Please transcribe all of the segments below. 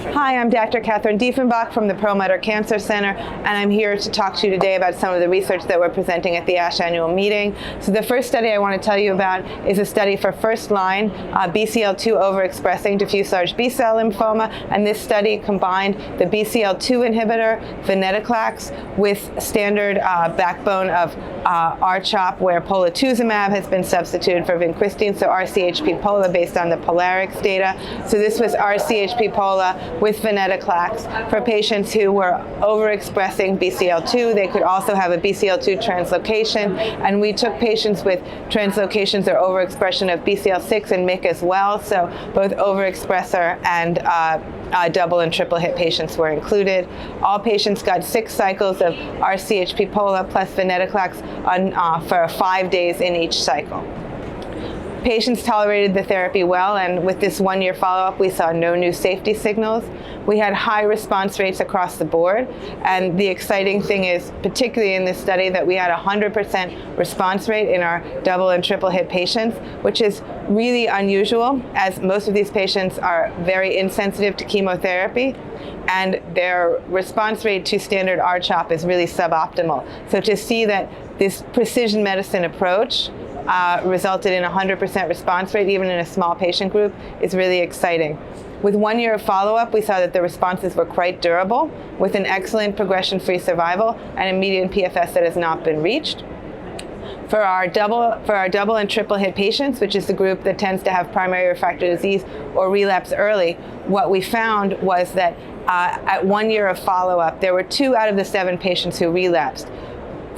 Hi, I'm Dr. Catherine Diefenbach from the Perlmutter Cancer Center, and I'm here to talk to you today about some of the research that we're presenting at the ASH annual meeting. So the first study I want to tell you about is a study for first-line BCL2 overexpressing diffuse large B-cell lymphoma, and this study combined the BCL2 inhibitor, Venetoclax, with standard backbone of R-CHP, where Polatuzumab has been substituted for vincristine, so R-CHP Pola based on the Pola-R-CHP data. So this was R-CHP Pola with Venetoclax for patients who were overexpressing BCL2. They could also have a BCL2 translocation, and we took patients with translocations or overexpression of BCL6 and MYC as well, so both overexpressor and double and triple hit patients were included. All patients got 6 cycles of R-CHP Pola plus Venetoclax for 5 days in each cycle. Patients tolerated the therapy well, and with this 1-year follow-up, we saw no new safety signals. We had high response rates across the board, and the exciting thing is, particularly in this study, that we had a 100% response rate in our double and triple hit patients, which is really unusual, as most of these patients are very insensitive to chemotherapy, and their response rate to standard R-CHOP is really suboptimal. So to see that this precision medicine approach resulted in a 100% response rate, even in a small patient group, is really exciting. With 1 year of follow-up, we saw that the responses were quite durable, with an excellent progression-free survival and a median PFS that has not been reached. For our double and triple hit patients, which is the group that tends to have primary refractory disease or relapse early, what we found was that at 1 year of follow-up, there were 2 out of the 7 patients who relapsed.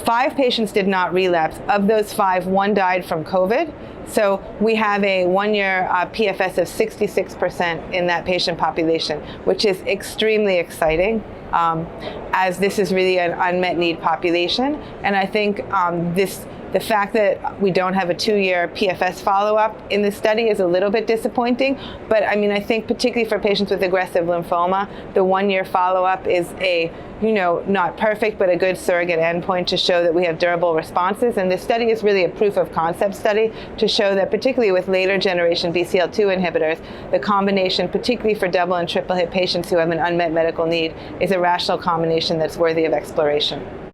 5 patients did not relapse. Of those 5, 1 died from COVID. So we have a 1-year PFS of 66% in that patient population, which is extremely exciting, as this is really an unmet need population. And I think the fact that we don't have a 2-year PFS follow-up in this study is a little bit disappointing, but I mean, I think particularly for patients with aggressive lymphoma, the 1-year follow-up is not perfect, but a good surrogate endpoint to show that we have durable responses. And this study is really a proof of concept study to show that particularly with later generation BCL2 inhibitors, the combination, particularly for double and triple hit patients who have an unmet medical need, is a rational combination that's worthy of exploration.